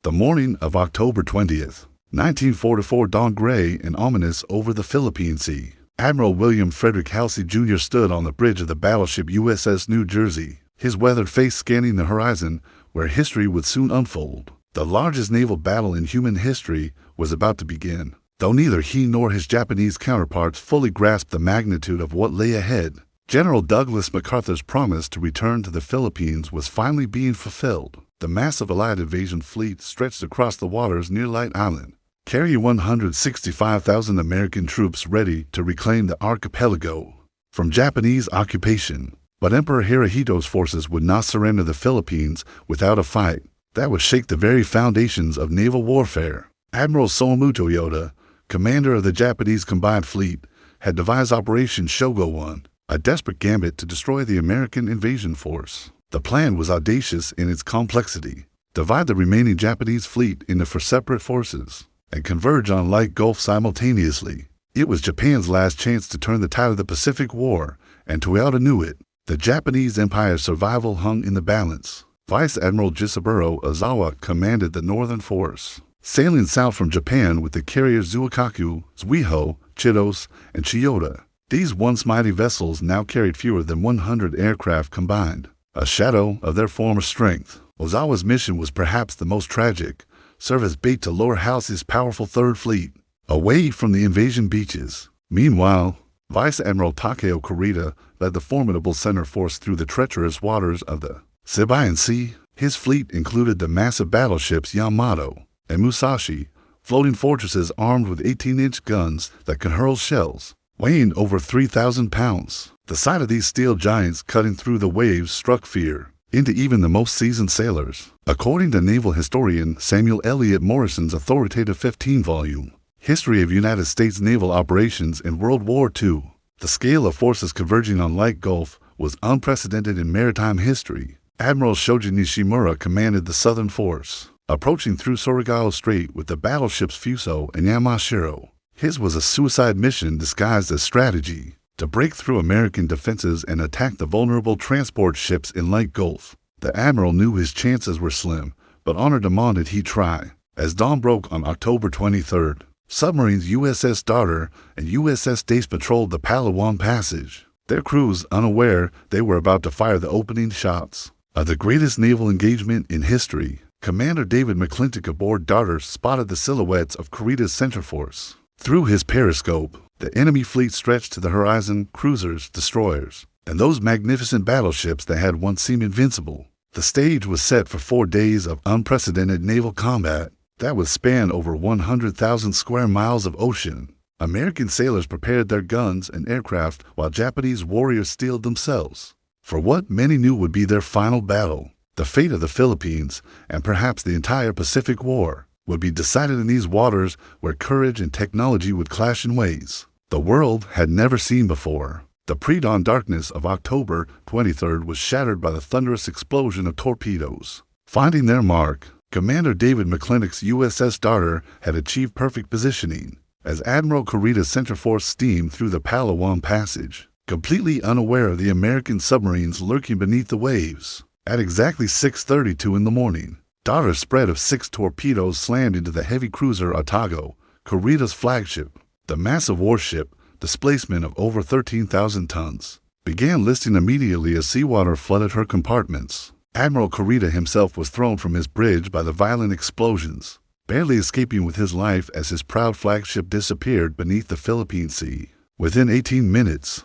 The morning of October 20th, 1944 dawned gray and ominous over the Philippine Sea. Admiral William Frederick Halsey Jr. stood on the bridge of the battleship USS New Jersey, his weathered face scanning the horizon where history would soon unfold. The largest naval battle in human history was about to begin, though neither he nor his Japanese counterparts fully grasped the magnitude of what lay ahead. General Douglas MacArthur's promise to return to the Philippines was finally being fulfilled. The massive Allied invasion fleet stretched across the waters near Leyte Island, carrying 165,000 American troops ready to reclaim the archipelago from Japanese occupation. But Emperor Hirohito's forces would not surrender the Philippines without a fight that would shake the very foundations of naval warfare. Admiral Soemu Toyoda, commander of the Japanese Combined Fleet, had devised Operation Shogo-1, a desperate gambit to destroy the American invasion force. The plan was audacious in its complexity: divide the remaining Japanese fleet into four separate forces and converge on Leyte Gulf simultaneously. It was Japan's last chance to turn the tide of the Pacific War, and Toyoda knew it. The Japanese Empire's survival hung in the balance. Vice Admiral Jisaburo Ozawa commanded the northern force, sailing south from Japan with the carriers Zuikaku, Zuiho, Chitos, and Chiyoda. These once mighty vessels now carried fewer than 100 aircraft combined, a shadow of their former strength. Ozawa's mission was perhaps the most tragic: serve as bait to lure Halsey's powerful Third Fleet away from the invasion beaches. Meanwhile, Vice Admiral Takeo Kurita led the formidable center force through the treacherous waters of the Sabayan Sea. His fleet included the massive battleships Yamato and Musashi, floating fortresses armed with 18-inch guns that could hurl shells weighing over 3,000 pounds. The sight of these steel giants cutting through the waves struck fear into even the most seasoned sailors. According to naval historian Samuel Eliot Morrison's authoritative 15-volume History of United States Naval Operations in World War II, the scale of forces converging on Leyte Gulf was unprecedented in maritime history. Admiral Shoji Nishimura commanded the southern force, approaching through Surigao Strait with the battleships Fuso and Yamashiro. His was a suicide mission disguised as strategy: to break through American defenses and attack the vulnerable transport ships in Leyte Gulf. The admiral knew his chances were slim, but honor demanded he try. As dawn broke on October 23rd, submarines USS Darter and USS Dace patrolled the Palawan Passage, their crews unaware they were about to fire the opening shots of the greatest naval engagement in history. Commander David McClintock aboard Darter spotted the silhouettes of Kurita's center force. Through his periscope, the enemy fleet stretched to the horizon: cruisers, destroyers, and those magnificent battleships that had once seemed invincible. The stage was set for 4 days of unprecedented naval combat that would span over 100,000 square miles of ocean. American sailors prepared their guns and aircraft while Japanese warriors steeled themselves for what many knew would be their final battle. The fate of the Philippines, and perhaps the entire Pacific War, would be decided in these waters where courage and technology would clash in ways the world had never seen before. The pre-dawn darkness of October 23rd was shattered by the thunderous explosion of torpedoes. Finding their mark, Commander David McClintock's USS Darter had achieved perfect positioning as Admiral Kurita's center force steamed through the Palawan Passage, completely unaware of the American submarines lurking beneath the waves. At exactly 6:32 in the morning, Darter's spread of 6 torpedoes slammed into the heavy cruiser Otago, Kurita's flagship. The massive warship, displacement of over 13,000 tons, began listing immediately as seawater flooded her compartments. Admiral Kurita himself was thrown from his bridge by the violent explosions, barely escaping with his life as his proud flagship disappeared beneath the Philippine Sea. Within 18 minutes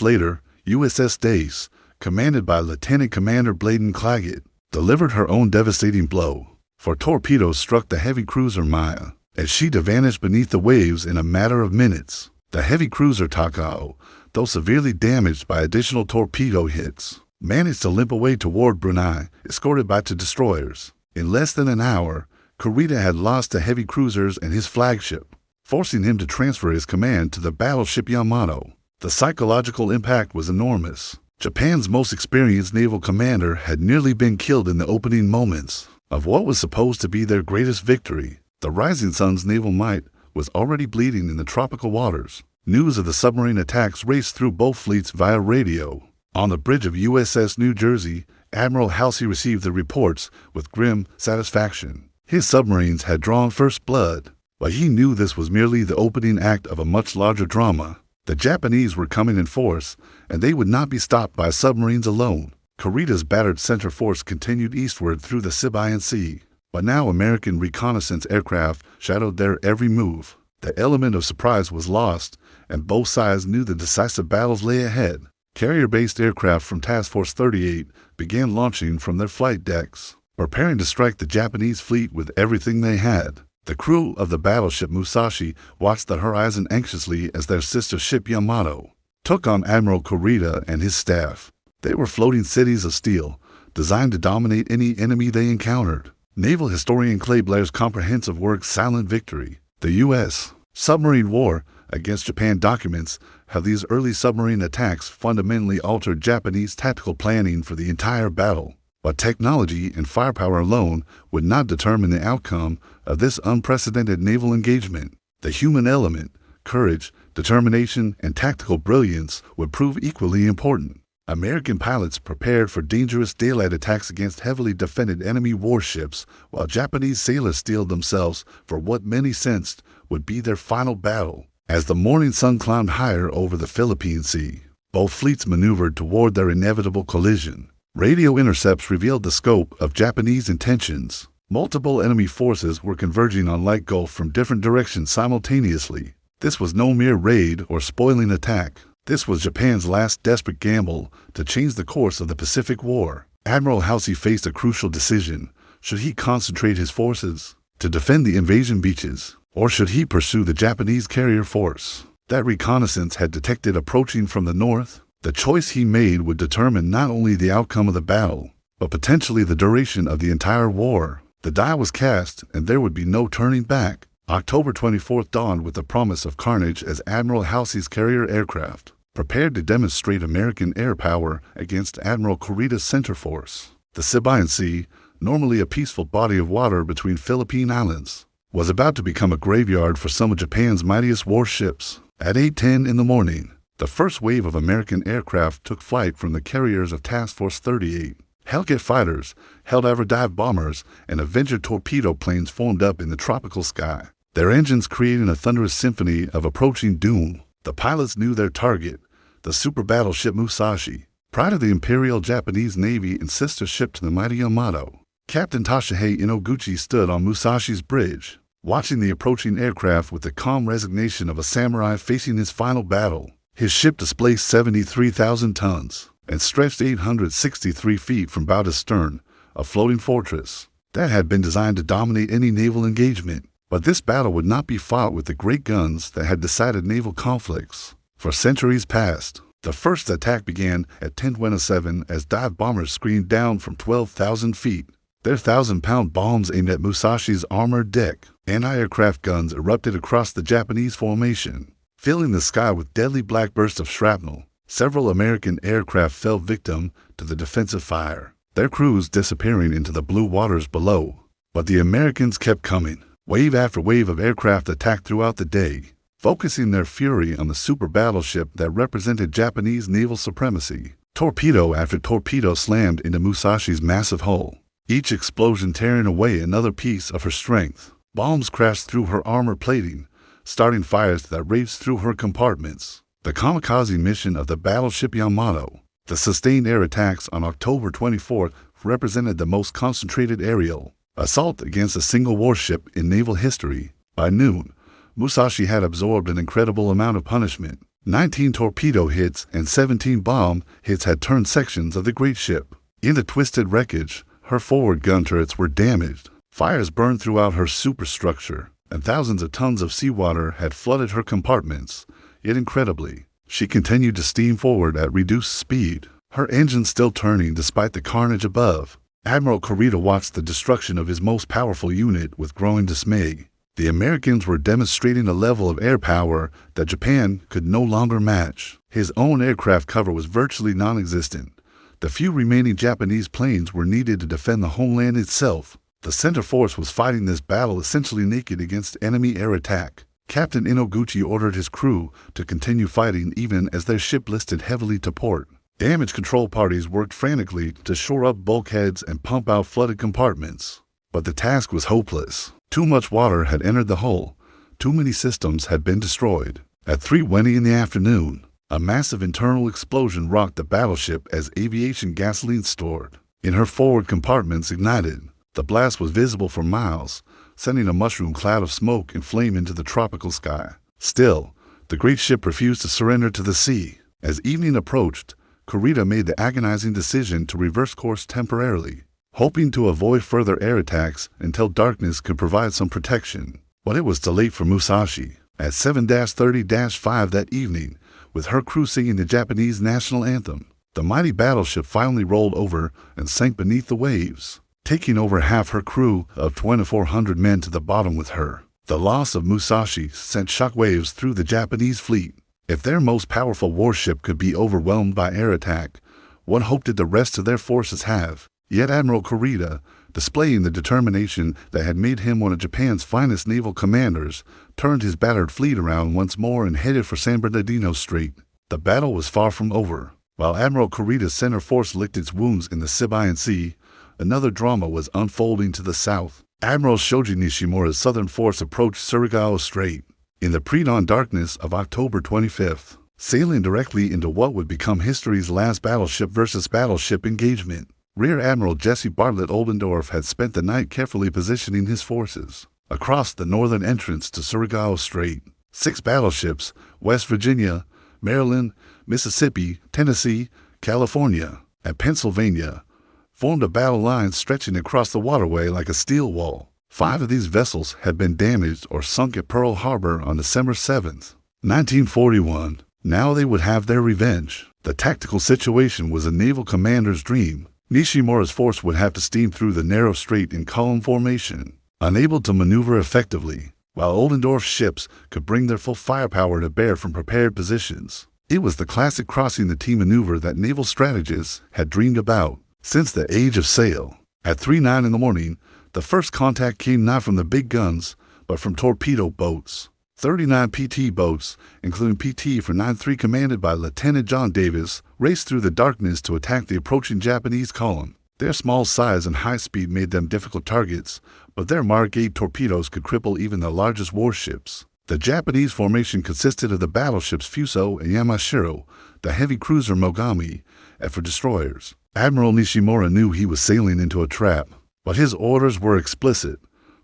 later, USS Dace, commanded by Lieutenant Commander Bladen Claggett, delivered her own devastating blow, for torpedoes struck the heavy cruiser Maya as she vanished beneath the waves in a matter of minutes. The heavy cruiser Takao, though severely damaged by additional torpedo hits, managed to limp away toward Brunei, escorted by 2 destroyers. In less than an hour, Kurita had lost the heavy cruisers and his flagship, forcing him to transfer his command to the battleship Yamato. The psychological impact was enormous. Japan's most experienced naval commander had nearly been killed in the opening moments of what was supposed to be their greatest victory. The Rising Sun's naval might was already bleeding in the tropical waters. News of the submarine attacks raced through both fleets via radio. On the bridge of USS New Jersey, Admiral Halsey received the reports with grim satisfaction. His submarines had drawn first blood, but he knew this was merely the opening act of a much larger drama. The Japanese were coming in force, and they would not be stopped by submarines alone. Kurita's battered center force continued eastward through the Sabine Sea, but now American reconnaissance aircraft shadowed their every move. The element of surprise was lost, and both sides knew the decisive battles lay ahead. Carrier-based aircraft from Task Force 38 began launching from their flight decks, preparing to strike the Japanese fleet with everything they had. The crew of the battleship Musashi watched the horizon anxiously as their sister ship Yamato took on Admiral Kurita and his staff. They were floating cities of steel, designed to dominate any enemy they encountered. Naval historian Clay Blair's comprehensive work Silent Victory, the U.S. Submarine War Against Japan documents how these early submarine attacks fundamentally altered Japanese tactical planning for the entire battle. But technology and firepower alone would not determine the outcome of this unprecedented naval engagement. The human element, courage, determination, and tactical brilliance would prove equally important. American pilots prepared for dangerous daylight attacks against heavily defended enemy warships, while Japanese sailors steeled themselves for what many sensed would be their final battle. As the morning sun climbed higher over the Philippine Sea, both fleets maneuvered toward their inevitable collision. Radio intercepts revealed the scope of Japanese intentions. Multiple enemy forces were converging on Leyte Gulf from different directions simultaneously. This was no mere raid or spoiling attack. This was Japan's last desperate gamble to change the course of the Pacific War. Admiral Halsey faced a crucial decision. Should he concentrate his forces to defend the invasion beaches, or should he pursue the Japanese carrier force that reconnaissance had detected approaching from the north? The choice he made would determine not only the outcome of the battle, but potentially the duration of the entire war. The die was cast, and there would be no turning back. October 24th dawned with the promise of carnage as Admiral Halsey's carrier aircraft prepared to demonstrate American air power against Admiral Kurita's center force. The Sabine Sea, normally a peaceful body of water between Philippine islands, was about to become a graveyard for some of Japan's mightiest warships. At 8:10 in the morning, the first wave of American aircraft took flight from the carriers of Task Force 38. Hellcat fighters, Hell-Diver dive bombers, and Avenger torpedo planes formed up in the tropical sky, their engines creating a thunderous symphony of approaching doom. The pilots knew their target, the super battleship Musashi, pride of the Imperial Japanese Navy and sister ship to the mighty Yamato. Captain Toshihei Inoguchi stood on Musashi's bridge, watching the approaching aircraft with the calm resignation of a samurai facing his final battle. His ship displaced 73,000 tons and stretched 863 feet from bow to stern, a floating fortress that had been designed to dominate any naval engagement. But this battle would not be fought with the great guns that had decided naval conflicts for centuries past. The first attack began at 10:27 as dive bombers screamed down from 12,000 feet, their 1,000-pound bombs aimed at Musashi's armored deck. Anti-aircraft guns erupted across the Japanese formation, filling the sky with deadly black bursts of shrapnel. Several American aircraft fell victim to the defensive fire, their crews disappearing into the blue waters below. But the Americans kept coming. Wave after wave of aircraft attacked throughout the day, focusing their fury on the super battleship that represented Japanese naval supremacy. Torpedo after torpedo slammed into Musashi's massive hull, each explosion tearing away another piece of her strength. Bombs crashed through her armor plating, starting fires that raged through her compartments. The kamikaze mission of the battleship Yamato, the sustained air attacks on October 24th, represented the most concentrated aerial assault against a single warship in naval history. By noon, Musashi had absorbed an incredible amount of punishment. 19 torpedo hits and 17 bomb hits had turned sections of the great ship. In the twisted wreckage, her forward gun turrets were damaged. Fires burned throughout her superstructure, and thousands of tons of seawater had flooded her compartments. Yet incredibly, she continued to steam forward at reduced speed, her engine still turning despite the carnage above. Admiral Kurita watched the destruction of his most powerful unit with growing dismay. The Americans were demonstrating a level of air power that Japan could no longer match. His own aircraft cover was virtually non-existent. The few remaining Japanese planes were needed to defend the homeland itself. The center force was fighting this battle essentially naked against enemy air attack. Captain Inoguchi ordered his crew to continue fighting even as their ship listed heavily to port. Damage control parties worked frantically to shore up bulkheads and pump out flooded compartments. But the task was hopeless. Too much water had entered the hull. Too many systems had been destroyed. At 3:20 in the afternoon, a massive internal explosion rocked the battleship as aviation gasoline stored in her forward compartments ignited. The blast was visible for miles, sending a mushroom cloud of smoke and flame into the tropical sky. Still, the great ship refused to surrender to the sea. As evening approached, Kurita made the agonizing decision to reverse course temporarily, hoping to avoid further air attacks until darkness could provide some protection. But it was too late for Musashi. At 7:30-5 that evening, with her crew singing the Japanese national anthem, the mighty battleship finally rolled over and sank beneath the waves, taking over half her crew of 2,400 men to the bottom with her. The loss of Musashi sent shockwaves through the Japanese fleet. If their most powerful warship could be overwhelmed by air attack, what hope did the rest of their forces have? Yet Admiral Kurita, displaying the determination that had made him one of Japan's finest naval commanders, turned his battered fleet around once more and headed for San Bernardino Strait. The battle was far from over. While Admiral Kurita's center force licked its wounds in the Sibian Sea, another drama was unfolding to the south. Admiral Shoji Nishimura's southern force approached Surigao Strait in the pre-dawn darkness of October 25th, sailing directly into what would become history's last battleship versus battleship engagement. Rear Admiral Jesse Bartlett Oldendorf had spent the night carefully positioning his forces across the northern entrance to Surigao Strait. 6 battleships, West Virginia, Maryland, Mississippi, Tennessee, California, and Pennsylvania, formed a battle line stretching across the waterway like a steel wall. 5 of these vessels had been damaged or sunk at Pearl Harbor on December 7th, 1941. Now they would have their revenge. The tactical situation was a naval commander's dream. Nishimura's force would have to steam through the narrow strait in column formation, unable to maneuver effectively, while Oldendorf's ships could bring their full firepower to bear from prepared positions. It was the classic crossing the T maneuver that naval strategists had dreamed about since the age of sail. At 3:09 in the morning, the first contact came not from the big guns, but from torpedo boats. 39 PT boats, including PT for 9-3 commanded by Lieutenant John Davis, raced through the darkness to attack the approaching Japanese column. Their small size and high speed made them difficult targets, but their Mark 8 torpedoes could cripple even the largest warships. The Japanese formation consisted of the battleships Fuso and Yamashiro, the heavy cruiser Mogami, and for destroyers. Admiral Nishimura knew he was sailing into a trap, but his orders were explicit: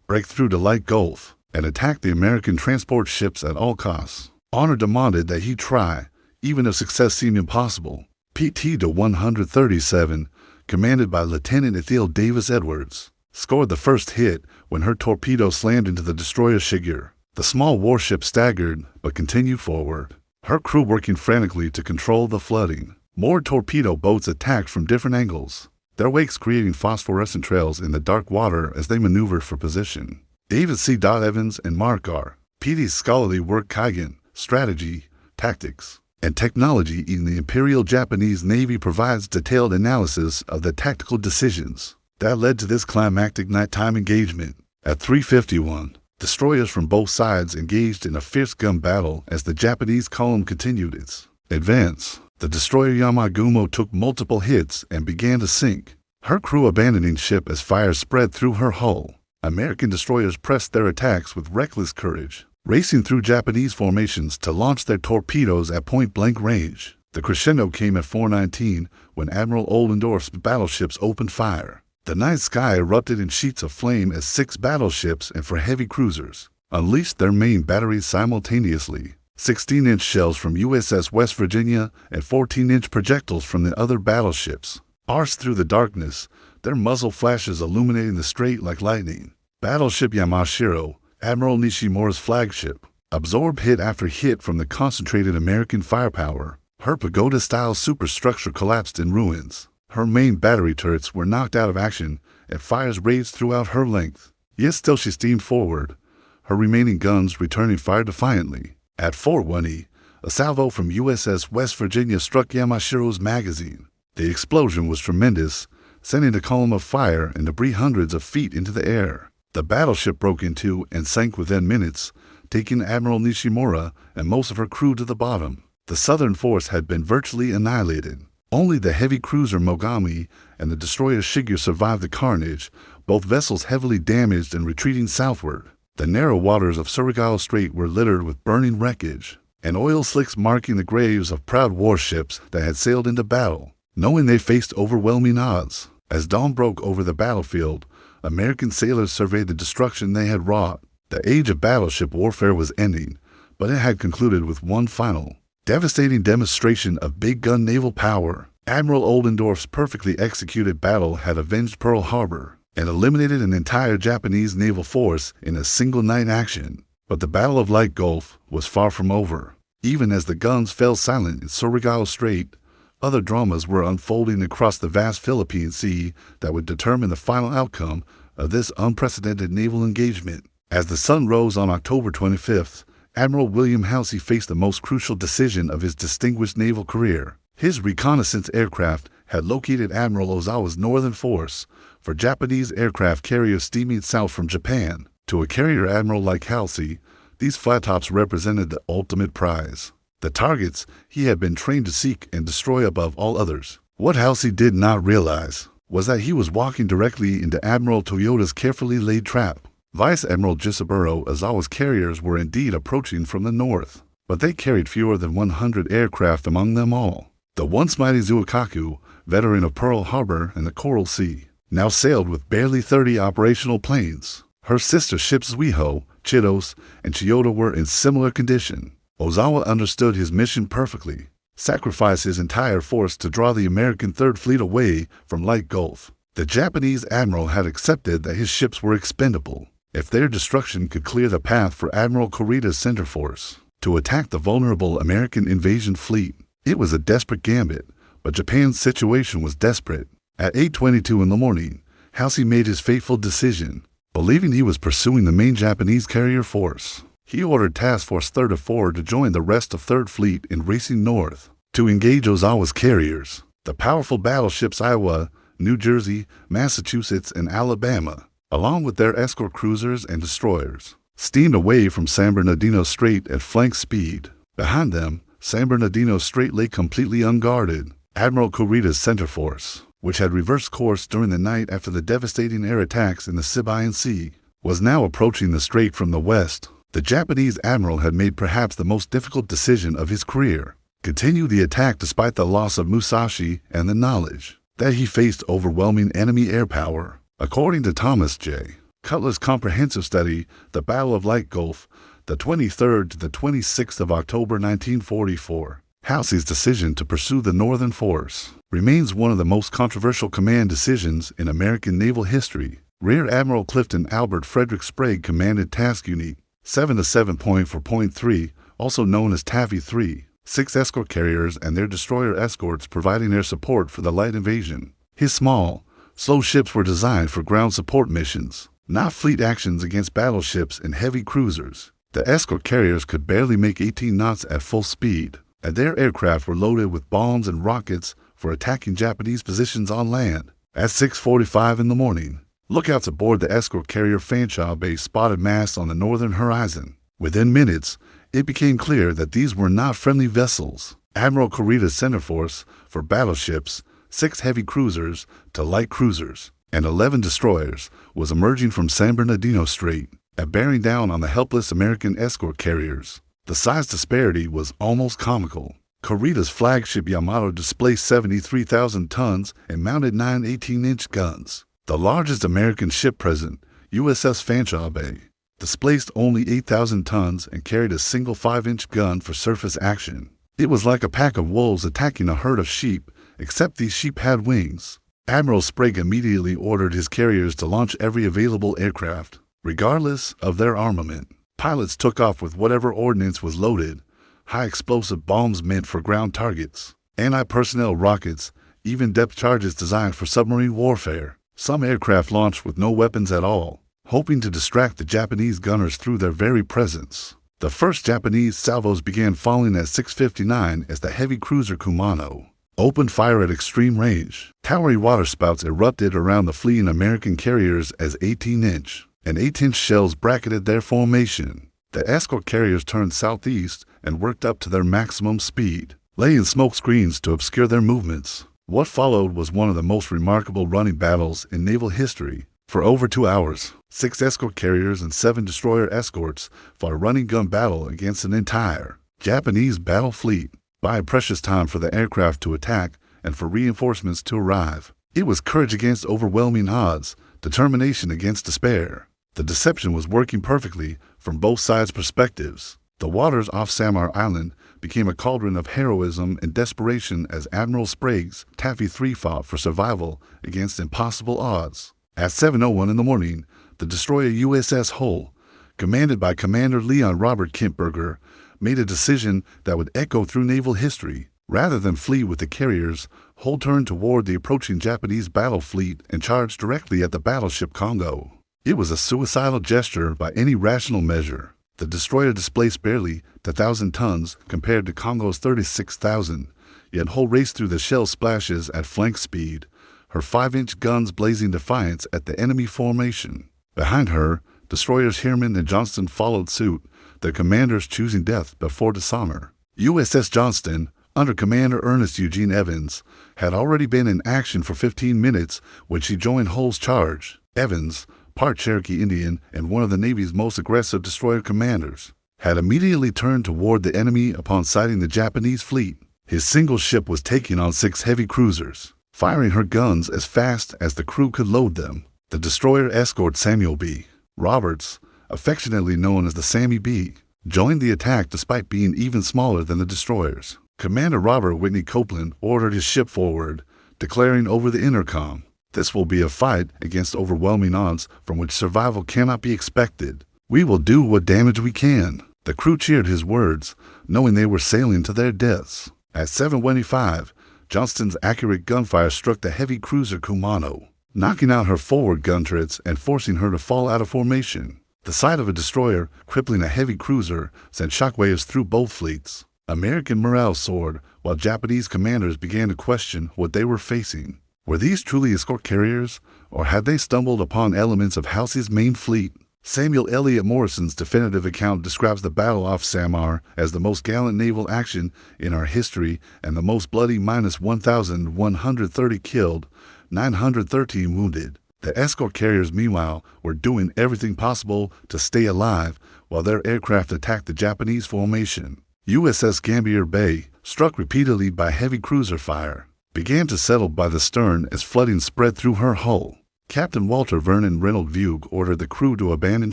break through the Leyte Gulf and attack the American transport ships at all costs. Honor demanded that he try, even if success seemed impossible. PT to 137, commanded by Lieutenant Ethel Davis Edwards, scored the first hit when her torpedo slammed into the destroyer Shiger. The small warship staggered but continued forward, her crew working frantically to control the flooding. More torpedo boats attacked from different angles, their wakes creating phosphorescent trails in the dark water as they maneuvered for position. David C. Evans and Mark R. Petey's scholarly work Kaigen, Strategy, Tactics, and Technology in the Imperial Japanese Navy provides detailed analysis of the tactical decisions that led to this climactic nighttime engagement. At 3:51, destroyers from both sides engaged in a fierce gun battle as the Japanese column continued its advance. The destroyer Yamagumo took multiple hits and began to sink, her crew abandoning ship as fire spread through her hull. American destroyers pressed their attacks with reckless courage, racing through Japanese formations to launch their torpedoes at point-blank range. The crescendo came at 4:19 when Admiral Oldendorf's battleships opened fire. The night sky erupted in sheets of flame as 6 battleships and for heavy cruisers unleashed their main batteries simultaneously. 16-inch shells from USS West Virginia and 14-inch projectiles from the other battleships arced through the darkness, their muzzle flashes illuminating the strait like lightning. Battleship Yamashiro, Admiral Nishimura's flagship, absorbed hit after hit from the concentrated American firepower. Her pagoda-style superstructure collapsed in ruins. Her main battery turrets were knocked out of action, and fires raged throughout her length. Yet still she steamed forward, her remaining guns returning fire defiantly. At 4:20, a salvo from USS West Virginia struck Yamashiro's magazine. The explosion was tremendous, sending a column of fire and debris hundreds of feet into the air. The battleship broke in two and sank within minutes, taking Admiral Nishimura and most of her crew to the bottom. The Southern force had been virtually annihilated. Only the heavy cruiser Mogami and the destroyer Shigure survived the carnage, both vessels heavily damaged and retreating southward. The narrow waters of Surigao Strait were littered with burning wreckage, and oil slicks marking the graves of proud warships that had sailed into battle, knowing they faced overwhelming odds. As dawn broke over the battlefield, American sailors surveyed the destruction they had wrought. The age of battleship warfare was ending, but it had concluded with one final, devastating demonstration of big gun naval power. Admiral Oldendorf's perfectly executed battle had avenged Pearl Harbor and eliminated an entire Japanese naval force in a single night action. But the Battle of Leyte Gulf was far from over. Even as the guns fell silent in Surigao Strait, other dramas were unfolding across the vast Philippine Sea that would determine the final outcome of this unprecedented naval engagement. As the sun rose on October 25th, Admiral William Halsey faced the most crucial decision of his distinguished naval career. His reconnaissance aircraft had located Admiral Ozawa's northern force for Japanese aircraft carriers steaming south from Japan. To a carrier admiral like Halsey, these flat-tops represented the ultimate prize, the targets he had been trained to seek and destroy above all others. What Halsey did not realize was that he was walking directly into Admiral Toyoda's carefully laid trap. Vice Admiral Jisaburo Ozawa's carriers were indeed approaching from the north, but they carried fewer than 100 aircraft among them all. The once mighty Zuikaku, veteran of Pearl Harbor and the Coral Sea, now sailed with barely 30 operational planes. Her sister ships Zuiho, Chitos, and Chiyoda were in similar condition. Ozawa understood his mission perfectly, sacrificed his entire force to draw the American Third Fleet away from Leyte Gulf. The Japanese admiral had accepted that his ships were expendable if their destruction could clear the path for Admiral Kurita's center force to attack the vulnerable American invasion fleet. It was a desperate gambit, but Japan's situation was desperate. At 8:22 in the morning, Halsey made his fateful decision. Believing he was pursuing the main Japanese carrier force, he ordered Task Force 3rd of 4 to join the rest of 3rd Fleet in racing north to engage Ozawa's carriers. The powerful battleships Iowa, New Jersey, Massachusetts, and Alabama, along with their escort cruisers and destroyers, steamed away from San Bernardino Strait at flank speed. Behind them, San Bernardino Strait lay completely unguarded. Admiral Kurita's center force, which had reversed course during the night after the devastating air attacks in the Sibian Sea, was now approaching the strait from the west. The Japanese admiral had made perhaps the most difficult decision of his career: continue the attack despite the loss of Musashi and the knowledge that he faced overwhelming enemy air power. According to Thomas J. Cutler's comprehensive study, The Battle of Leyte Gulf, the 23rd to the 26th of October 1944, Halsey's decision to pursue the Northern Force remains one of the most controversial command decisions in American naval history. Rear Admiral Clifton Albert Frederick Sprague commanded Task Unit 7-7.4.3, also known as Taffy 3, 6 escort carriers and their destroyer escorts providing air support for the Leyte invasion. His small, slow ships were designed for ground support missions, not fleet actions against battleships and heavy cruisers. The escort carriers could barely make 18 knots at full speed, and their aircraft were loaded with bombs and rockets for attacking Japanese positions on land. At 6:45 in the morning, lookouts aboard the escort carrier Fanshawe Bay spotted masts on the northern horizon. Within minutes, it became clear that these were not friendly vessels. Admiral Kurita's center force for battleships, 6 heavy cruisers to light cruisers, and 11 destroyers was emerging from San Bernardino Strait and bearing down on the helpless American escort carriers. The size disparity was almost comical. Kurita's flagship Yamato displaced 73,000 tons and mounted 9 18-inch guns. The largest American ship present, USS Fanshawe Bay, displaced only 8,000 tons and carried a single 5-inch gun for surface action. It was like a pack of wolves attacking a herd of sheep, except these sheep had wings. Admiral Sprague immediately ordered his carriers to launch every available aircraft, regardless of their armament. Pilots took off with whatever ordnance was loaded: high-explosive bombs meant for ground targets, anti-personnel rockets, even depth charges designed for submarine warfare. Some aircraft launched with no weapons at all, hoping to distract the Japanese gunners through their very presence. The first Japanese salvos began falling at 6:59 as the heavy cruiser Kumano opened fire at extreme range. Towering waterspouts erupted around the fleeing American carriers as 18-inch and 8-inch shells bracketed their formation. The escort carriers turned southeast and worked up to their maximum speed. laying smoke screens to obscure their movements. What followed was one of the most remarkable running battles in naval history. For over 2 hours, 6 escort carriers and 7 destroyer escorts fought a running gun battle against an entire Japanese battle fleet, buying precious time for the aircraft to attack and for reinforcements to arrive. It was courage against overwhelming odds, determination against despair. The deception was working perfectly from both sides' perspectives. The waters off Samar Island became a cauldron of heroism and desperation as Admiral Sprague's Taffy 3 fought for survival against impossible odds. At 7:01 in the morning, the destroyer USS Hull, commanded by Commander Leon Robert Kempberger, made a decision that would echo through naval history. Rather than flee with the carriers, Hull turned toward the approaching Japanese battle fleet and charged directly at the battleship Congo. It was a suicidal gesture by any rational measure. The destroyer displaced barely 1,000 tons compared to Congo's 36,000, yet Hull raced through the shell splashes at flank speed, her 5-inch guns blazing defiance at the enemy formation. Behind her, destroyers Heermann and Johnston followed suit, their commanders choosing death before dishonor. USS Johnston, under Commander Ernest Eugene Evans, had already been in action for 15 minutes when she joined Hull's charge. Evans, part Cherokee Indian and one of the Navy's most aggressive destroyer commanders, had immediately turned toward the enemy upon sighting the Japanese fleet. His single ship was taking on 6 heavy cruisers, firing her guns as fast as the crew could load them. The destroyer escort Samuel B. Roberts, affectionately known as the Sammy B., joined the attack despite being even smaller than the destroyers. Commander Robert Whitney Copeland ordered his ship forward, declaring over the intercom, "This will be a fight against overwhelming odds from which survival cannot be expected. We will do what damage we can." The crew cheered his words, knowing they were sailing to their deaths. At 7:25, Johnston's accurate gunfire struck the heavy cruiser Kumano, knocking out her forward gun turrets and forcing her to fall out of formation. The sight of a destroyer crippling a heavy cruiser sent shockwaves through both fleets. American morale soared, while Japanese commanders began to question what they were facing. Were these truly escort carriers, or had they stumbled upon elements of Halsey's main fleet? Samuel Eliot Morrison's definitive account describes the battle off Samar as the most gallant naval action in our history and the most bloody, minus 1,130 killed, 913 wounded. The escort carriers, meanwhile, were doing everything possible to stay alive while their aircraft attacked the Japanese formation. USS Gambier Bay, struck repeatedly by heavy cruiser fire, began to settle by the stern as flooding spread through her hull. Captain Walter Vernon Reynold Vugue ordered the crew to abandon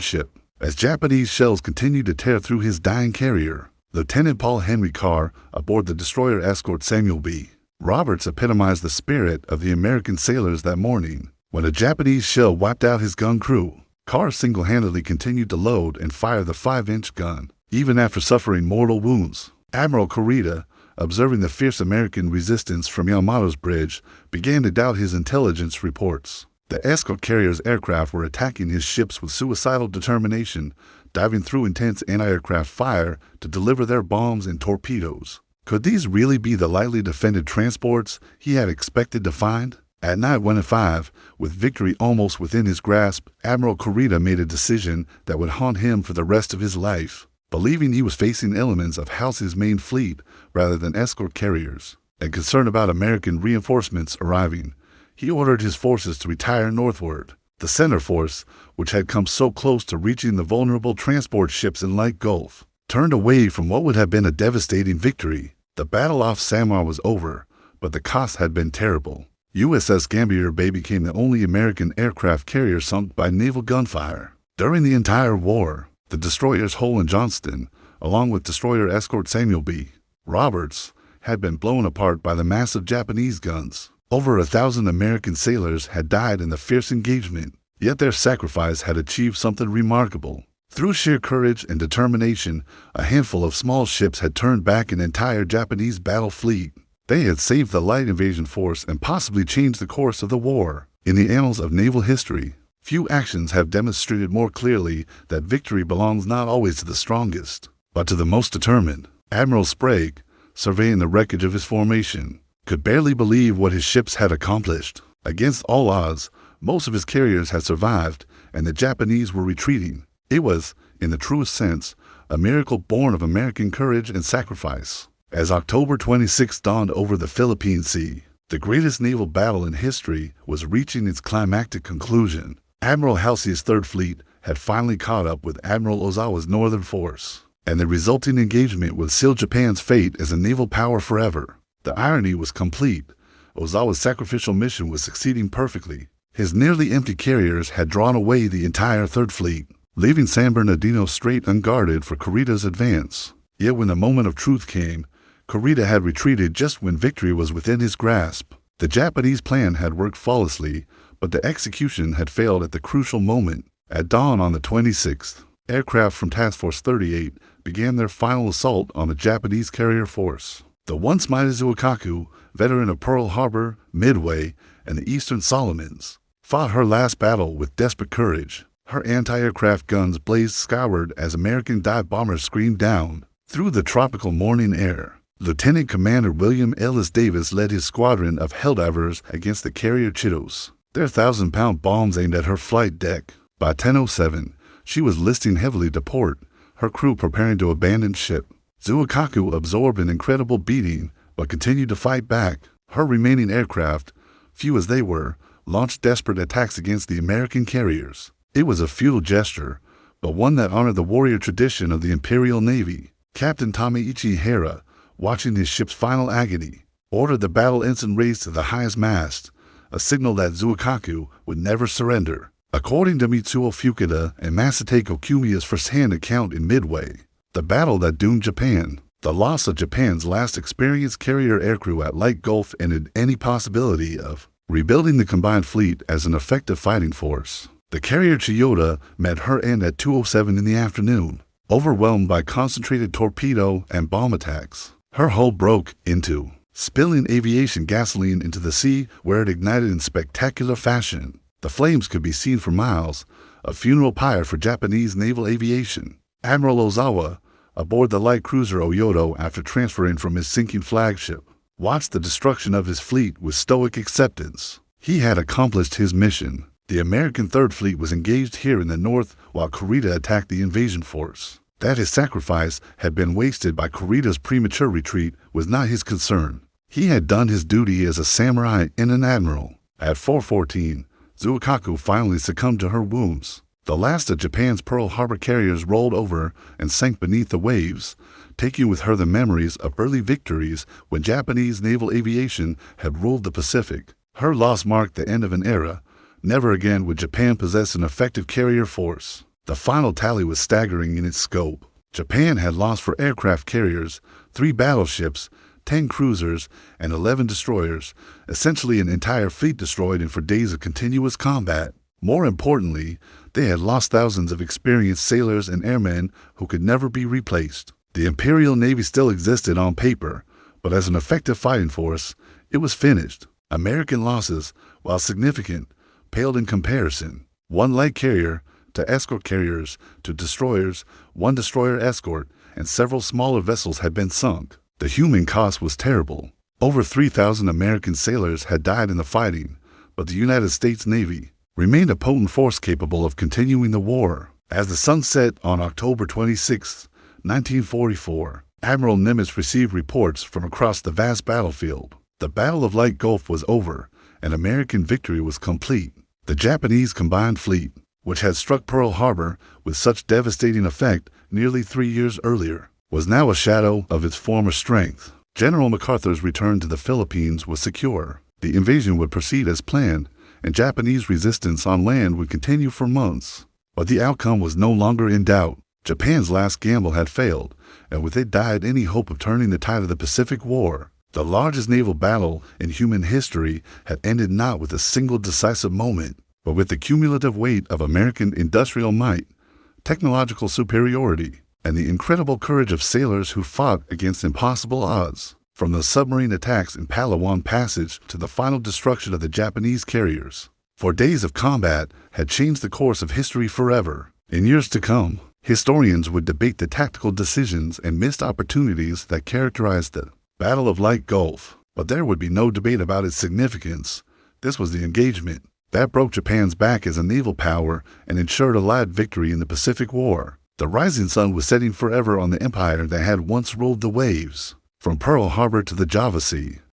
ship. As Japanese shells continued to tear through his dying carrier, Lieutenant Paul Henry Carr, aboard the destroyer escort Samuel B. Roberts, epitomized the spirit of the American sailors that morning. When a Japanese shell wiped out his gun crew, Carr single-handedly continued to load and fire the 5-inch gun, even after suffering mortal wounds. Admiral Kurita, observing the fierce American resistance from Yamato's bridge, began to doubt his intelligence reports. The escort carrier's aircraft were attacking his ships with suicidal determination, diving through intense anti-aircraft fire to deliver their bombs and torpedoes. Could these really be the lightly defended transports he had expected to find? At night 1:05, with victory almost within his grasp, Admiral Kurita made a decision that would haunt him for the rest of his life. Believing he was facing elements of Halsey's main fleet rather than escort carriers, and concerned about American reinforcements arriving, he ordered his forces to retire northward. The center force, which had come so close to reaching the vulnerable transport ships in Leyte Gulf, turned away from what would have been a devastating victory. The battle off Samar was over, but the cost had been terrible. USS Gambier Bay became the only American aircraft carrier sunk by naval gunfire. During the entire war, the destroyers Hull and Johnston, along with destroyer escort Samuel B. Roberts, had been blown apart by the massive Japanese guns. Over 1,000 American sailors had died in the fierce engagement, yet their sacrifice had achieved something remarkable. Through sheer courage and determination, a handful of small ships had turned back an entire Japanese battle fleet. They had saved the light invasion force and possibly changed the course of the war. In the annals of naval history, few actions have demonstrated more clearly that victory belongs not always to the strongest, but to the most determined. Admiral Sprague, surveying the wreckage of his formation, could barely believe what his ships had accomplished. Against all odds, most of his carriers had survived, and the Japanese were retreating. It was, in the truest sense, a miracle born of American courage and sacrifice. As October 26 dawned over the Philippine Sea, the greatest naval battle in history was reaching its climactic conclusion. Admiral Halsey's Third Fleet had finally caught up with Admiral Ozawa's Northern Force, and the resulting engagement would seal Japan's fate as a naval power forever. The irony was complete. Ozawa's sacrificial mission was succeeding perfectly. His nearly empty carriers had drawn away the entire Third Fleet, leaving San Bernardino Strait unguarded for Kurita's advance. Yet when the moment of truth came, Kurita had retreated just when victory was within his grasp. The Japanese plan had worked flawlessly, but the execution had failed at the crucial moment. At dawn on the 26th, aircraft from Task Force 38 began their final assault on the Japanese carrier force. The once mighty Zuikaku, veteran of Pearl Harbor, Midway, and the Eastern Solomons, fought her last battle with desperate courage. Her anti-aircraft guns blazed skyward as American dive bombers screamed down through the tropical morning air. Lieutenant Commander William Ellis Davis led his squadron of helldivers against the carrier Chitos, their 1,000-pound bombs aimed at her flight deck. By 10:07, she was listing heavily to port, her crew preparing to abandon ship. Zuikaku absorbed an incredible beating, but continued to fight back. Her remaining aircraft, few as they were, launched desperate attacks against the American carriers. It was a futile gesture, but one that honored the warrior tradition of the Imperial Navy. Captain Tameichi Hara, watching his ship's final agony, ordered the battle ensign raised to the highest mast, a signal that Zuikaku would never surrender. According to Mitsuo Fukuda and Masatake Okumiya's first-hand account in Midway, the battle that doomed Japan, the loss of Japan's last experienced carrier aircrew at Leyte Gulf ended any possibility of rebuilding the combined fleet as an effective fighting force. The carrier Chiyoda met her end at 2:07 in the afternoon, overwhelmed by concentrated torpedo and bomb attacks. Her hull broke into, spilling aviation gasoline into the sea where it ignited in spectacular fashion. The flames could be seen for miles, a funeral pyre for Japanese naval aviation. Admiral Ozawa, aboard the light cruiser Oyoto after transferring from his sinking flagship, watched the destruction of his fleet with stoic acceptance. He had accomplished his mission. The American Third Fleet was engaged here in the north while Kurita attacked the invasion force. That his sacrifice had been wasted by Kurita's premature retreat was not his concern. He had done his duty as a samurai and an admiral. At 4:14, Zuikaku finally succumbed to her wounds. The last of Japan's Pearl Harbor carriers rolled over and sank beneath the waves, taking with her the memories of early victories when Japanese naval aviation had ruled the Pacific. Her loss marked the end of an era. Never again would Japan possess an effective carrier force. The final tally was staggering in its scope. Japan had lost for aircraft carriers 3 battleships, 10 cruisers, and 11 destroyers, essentially an entire fleet destroyed in 4 days of continuous combat. More importantly, they had lost thousands of experienced sailors and airmen who could never be replaced. The Imperial Navy still existed on paper, but as an effective fighting force, it was finished. American losses, while significant, paled in comparison. 1 light carrier to escort carriers to destroyers, 1 destroyer escort, and several smaller vessels had been sunk. The human cost was terrible. Over 3,000 American sailors had died in the fighting, but the United States Navy remained a potent force capable of continuing the war. As the sun set on October 26, 1944, Admiral Nimitz received reports from across the vast battlefield. The Battle of Leyte Gulf was over, and American victory was complete. The Japanese combined fleet, which had struck Pearl Harbor with such devastating effect nearly 3 years earlier, was now a shadow of its former strength. General MacArthur's return to the Philippines was secure. The invasion would proceed as planned, and Japanese resistance on land would continue for months. But the outcome was no longer in doubt. Japan's last gamble had failed, and with it died any hope of turning the tide of the Pacific War. The largest naval battle in human history had ended not with a single decisive moment, but with the cumulative weight of American industrial might, technological superiority, and the incredible courage of sailors who fought against impossible odds. From the submarine attacks in Palawan Passage to the final destruction of the Japanese carriers, 4 days of combat had changed the course of history forever. In years to come, historians would debate the tactical decisions and missed opportunities that characterized the Battle of Leyte Gulf, but there would be no debate about its significance. This was the engagement that broke Japan's back as a naval power and ensured a Allied victory in the Pacific War. The rising sun was setting forever on the empire that had once ruled the waves. From Pearl Harbor to the Java Sea,